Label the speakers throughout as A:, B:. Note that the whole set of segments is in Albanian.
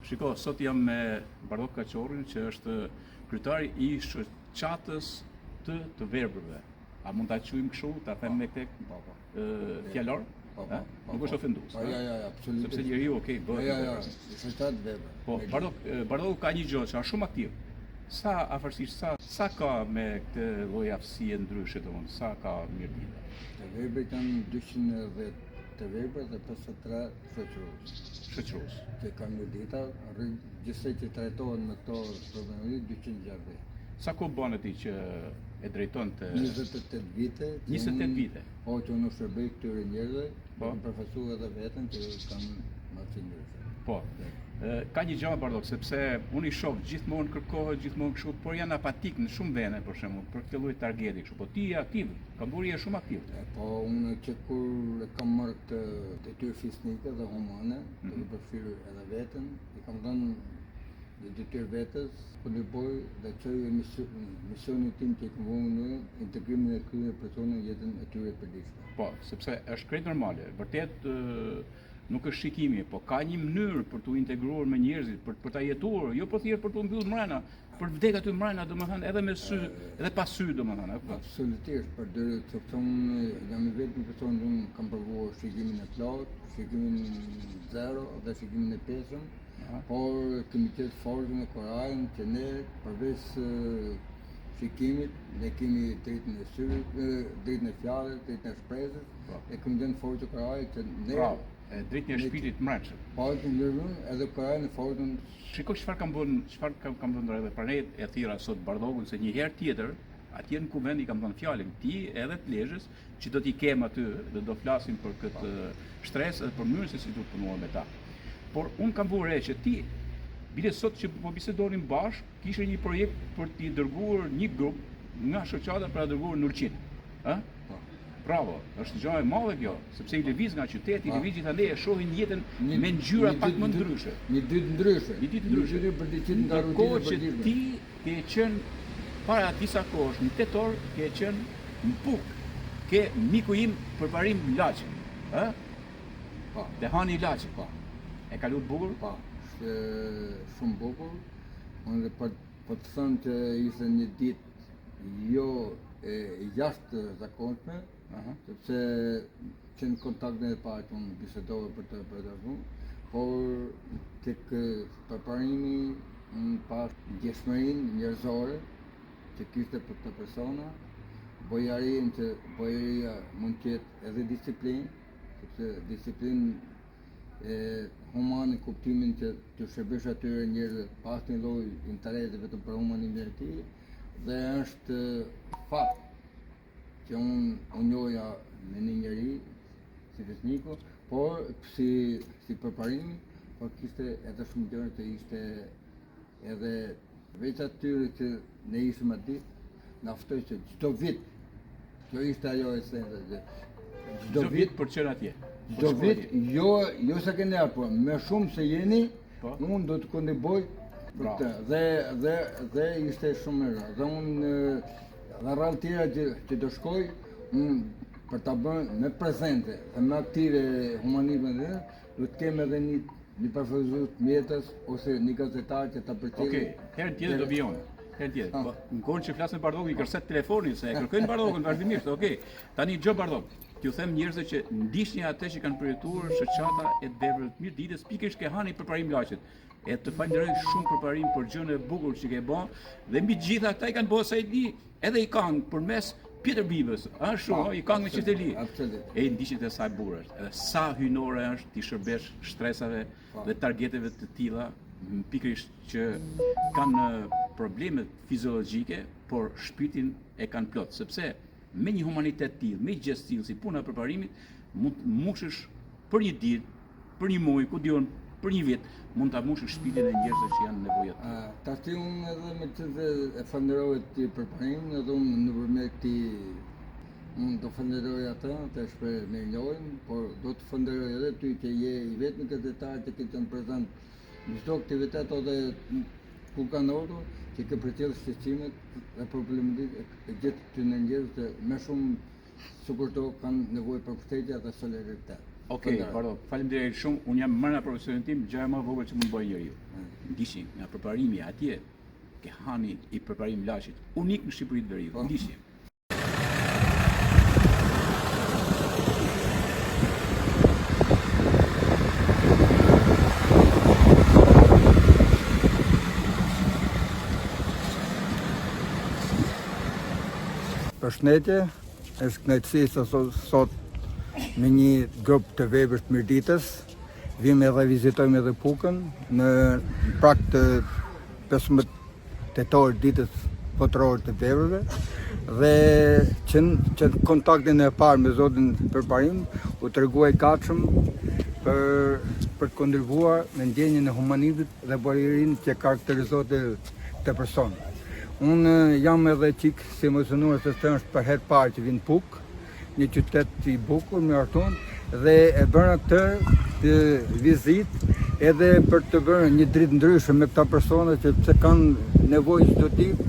A: Shiko, sot jam me Bardok Kaçorrin, që është kryetari I shoqatës të verbërve. A mund ta quajmë kështu, ta them me tek fjalor? Nuk është ofendues.
B: Ja, absolutisht.
A: Sepse njeriu, okay, bëhet.
B: Ja, shoqatë verbër.
A: Po, Bardok ka një gjë që është shumë aktiv. Sa afërsisht, sa ka me këtë lloj aftësie ndryshe, domethënë, sa ka mirëdita?
B: Të verbër kanë 210 të verbër dhe 53 shoqërues. Që kanë mirëdita, gjithsej që trajtohen me këto probleme 260.
A: Sa kohë bën ti që e drejton të
B: 28 vite.
A: 28 vite.
B: Po, që unë shërbej këtyre njerëzve,
A: po,
B: kam përfaqësuar edhe veten që kanë marrë ndryshe.
A: Po. Ka një gjë Bardok, sepse unë I shoh gjithmonë kërkohet gjithmonë kështu, por janë apatik në shumë vende për shembull, për këtë lloj targeti kështu. Po ti je aktiv, Kamburi je shumë aktiv.
B: Po unë që kur kam marrë këtë detyrë fisnike dhe humane, të përfshirë edhe veten, I kam dhënë detyrë vetes, po të bëj dhe çoj misionin tim që kam vënë integrimin e këtyre personave në jetën e tyre përditshme.
A: Po, sepse është krejt normale. Vërtet nuk është shikimi, po ka një mënyrë për t'u integruar me njerëzit, për ta jetuar, jo për thjesht për t'u mbyllur mbrana, për vdek aty mbrana, domethënë edhe me sy, edhe pa sy, domethënë.
B: Absolutisht, për deri të thonë jam I vetmi person që kam provuar shikimin e plot, shikimin 0 dhe shikimin e 5, por kemi qenë forcën e Korajën që ne përveç shikimit, ne kemi drejtën e syrit, drejtën e fjalës, drejtën e shpresës, e kemi dhënë forcën e Korajës që ne
A: drejtën e shpirtit mbrapsht.
B: Po, edhe Korajën e forcën.
A: Shiko çfarë kam thënë edhe për ne e thira sot Bardokun se një herë tjetër atje në kuvent I kam thënë fjalën ti edhe të lezhës që do t'i kem aty dhe do flasim për këtë stres edhe për mënyrën se si duhet punuar me ta. Por unë kam vënë re që ti bile sot që po bisedonim bashkë, kishe një projekt për t'i dërguar një grup nga shoqata për ta dërguar në Ulqin. Bravo, është gjë e madhe kjo, sepse I lëviz nga qyteti, I lëviz gjithandej e shohin jetën me ngjyra pak më ndryshe.
B: Një ditë ndryshe. Për të qenë nga
A: rutina që ti ke qenë para disa kohësh në tetor, ke qenë në Puk, ke miku im përparim Laçi, ë?
B: Po.
A: Dhe hani Laçi, po. E kalu bukur?
B: Po. Shumë bukur. Unë po të thënë që ishte një ditë jo e jashtë zakonshme, sepse që në kontaktin e parë unë bisedova për të përgatitur, por tek përparimi unë pas ndjeshmërinë njerëzore që kishte për këtë persona, bojarinë që bojaria mund të jetë edhe disiplinë, sepse disiplinë humane kuptimin që të shërbesh atyre njerëzve pas një lloj interesi vetëm për humanimin e tij, dhe është fakt që unë njohja me një njeri si fisniku, por si përparimi, por kishte edhe shumë gjëra që ishte edhe veç atyre që ne ishim aty, na ftoi që çdo vit, kjo ishte ajo esenca,
A: çdo vit për çën atje.
B: Çdo vit, jo sa keni apo, më shumë se jeni, unë do të kontriboj për këtë. Dhe ishte shumë mirë. Dhe unë dhe rrallë tjera që do shkoj, për ta bërë me prezente dhe me aktive humanizmin dhe, do të kem edhe një përfaqësues mjetës ose një gazetar që ta përcjellë.
A: Okej, herë tjetër do vijon. Herë tjetër. Në kohën që flasën Bardokun I kërset telefonin se e kërkojnë Bardokun vazhdimisht. Okej. Tani gjë Bardok. T'ju them njerëzve që ndiqni atë që kanë përjetuar shoqata e verbërve të mirëditës, pikërisht ke hani përparim Laçit. E të falenderoj shumë përparim për gjën e bukur që ke bën dhe mbi gjitha ata I kanë bërë sa I di, edhe I kanë përmes Pjetër Bibës, ashtu, I kanë me qyteli. E ndiqni të saj burrë, edhe sa hynore është ti shërbesh stresave dhe targeteve të tilla, pikërisht që kanë probleme fiziologjike, por shpirtin e kanë plot, sepse me një humanitet tillë, me gjest tillë si puna e përparimit, mund të mushësh për një ditë, për një muaj, ku diun, për një vit, mund ta mushësh shpirtin e njerëzve që janë nevojat.
B: Tash unë edhe me të e falenderoj ti për përparimin, edhe unë nëpërmjet këtij unë do falenderoj ata, të shpreh me njohjen, por do të falenderoj edhe ty që je I vetmi gazetar që ke qenë prezant në çdo aktivitet ose ku kanë ardhur, që ke përcjellë shqetësimet dhe problematikat e gjithë të njerëzve që më shumë sikur të kanë nevojë për mbështetje dhe solidaritet.
A: Okej, pardon. Faleminderit shumë. Unë jam marrë nga profesionin tim, gjëja më e vogël që mund bëjë njeriu. Ndishin nga preparimi atje, ke hani i preparim laçit, unik në Shqipëri të Veriut. Ndishin.
B: Përshëndetje, është kënaqësi se sot me një grup të vepër të Mirditës vim edhe vizitojmë edhe Pukën në prag të 15 tetor ditës botërore të veprave dhe që kontaktin e parë me Zotin përparim u tregua i gatshëm për të kontribuar me ndjenjën e humanizmit dhe burinë që karakterizohet të person. Unë jam edhe qik si emocionuar se është për herë parë që vinë Puk, një qytet i bukur, mjafton, dhe e bërë këtë vizit edhe për të bërë një dritë ndryshme me këta persona që pse kanë nevojë çdo ditë,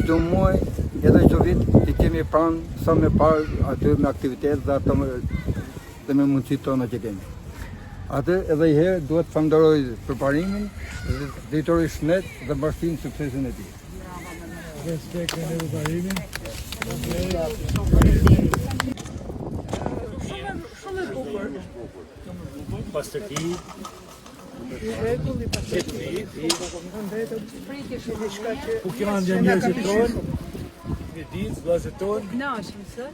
B: çdo muaj, edhe çdo vit që kemi pranë sa më parë aty me aktivitet dhe ato dhe me mundësitë tona që kemi. Atë edhe i herë duhet të falenderoj përparimin, drejtori Shnet dhe bashkimin suksesin e tij.
C: Respekt në përparimin.
D: Shumë e bukur.
C: Pastërti. Ku kjo janë njerëzit tonë, një ditë, vllazët tonë.
D: Gnashëm se.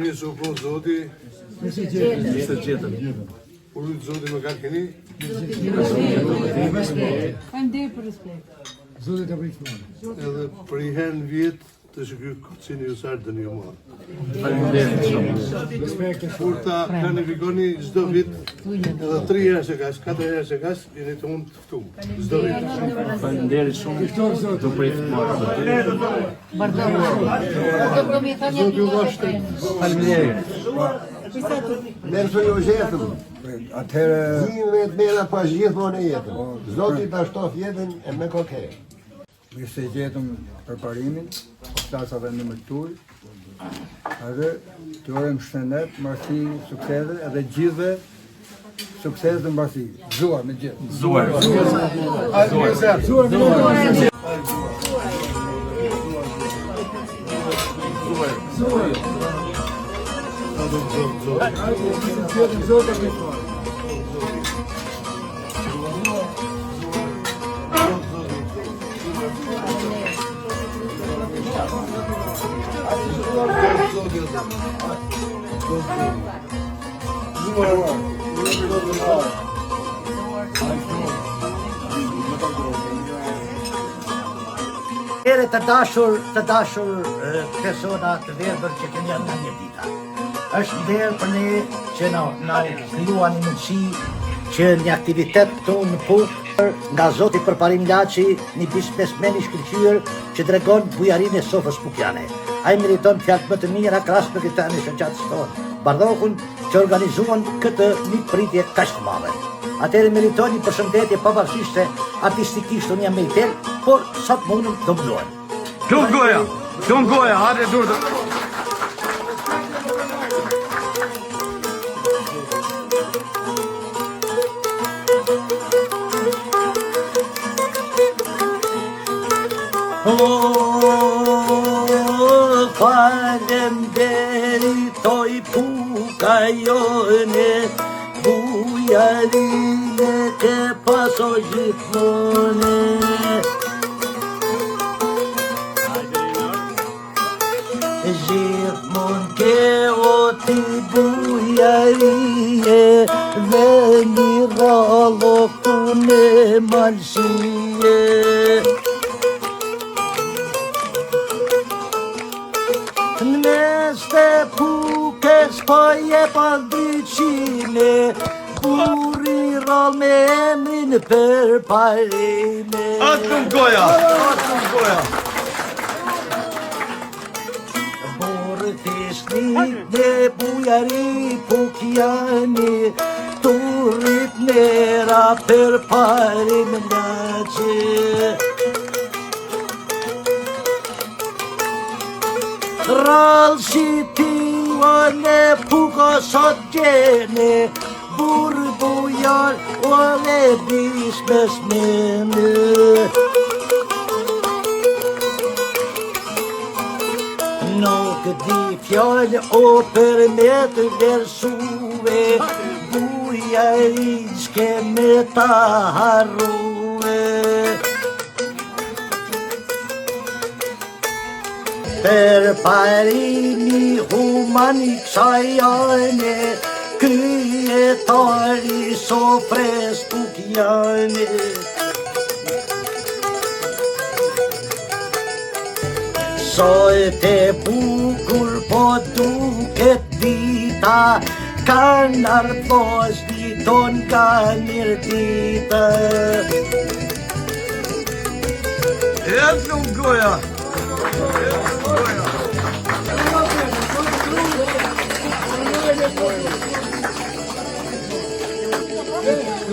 E: Një sopron Zoti,
C: Se gjetëm.
E: urit Zoti më ka keni,
D: Faleminderit për respekt.
C: Zotit të pritshmëri.
E: edhe për i herë në vjetë të shky këtësini ju sartë dë një mua. Kur ta planifikoni çdo vit, edhe 3 herë se kas, 4 herë se kas, jeni të mund të ftumë, çdo vit.
C: Faleminderit shumë. Do prit të marrë.
E: Zoti ju vashtë.
C: Faleminderit.
F: Nërësë ju gjetëm,
B: Atëherë
F: zime të mera pas gjithmonë e jetën. Zoti ta shtof jetën e me kokë.
B: mirë se gjetëm përparimin, plasa dhe në mëltur, edhe të urojm shëndet, mbarësi, suksese edhe gjithëve sukses dhe mbarësi. Zuar me gjithë.
F: Ere të dashur persona të verbër që kemi janë nga një dita. Është nderë për ne që na krijuan një mundësi që një aktivitet këtu në Pukë nga Zoti Përparim Laçi, një biznesmen i shkëlqyer që tregon bujarinë e sofrës pukjane. Ai meriton fjalë më të mira krahas me këtë anë shoqatës tonë, bardhokun që organizuan këtë një pritje kaq të madhe. Atëherë meriton një përshëndetje pavarësisht se artistikisht unë jam me i tel, por sot mundëm të mbluhen.
C: Shumë goja, hajde durë.
F: Faleminderitoj Puka jone, bujarinë ke paso gjithmone. Gjithmon ke o ti bujarije dhe një rallo këne malshije. Neste Pukës po je pa ndryqime, burri rall me emrin përparime.
C: Atëm goja.
F: Burri fishnit në bujari pukjani, turrit nera për parim lagje. Rallë shqipiua në puka sot gjene, burë bujar o në bish mes mene. Nuk di fjallë o për me të versuve, bujari s'ke me ta harruve. Per parimi humani kësajane, kryetari sofres pukjane. Sot e bukur po duket dita, kanë ardhos diton ka njërë dita.
B: E shumë goja!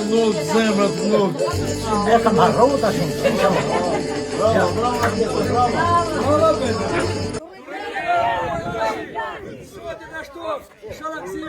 E: Nuk zemrat, nuk.
F: Ne kam harru ta shumë.
C: Что на все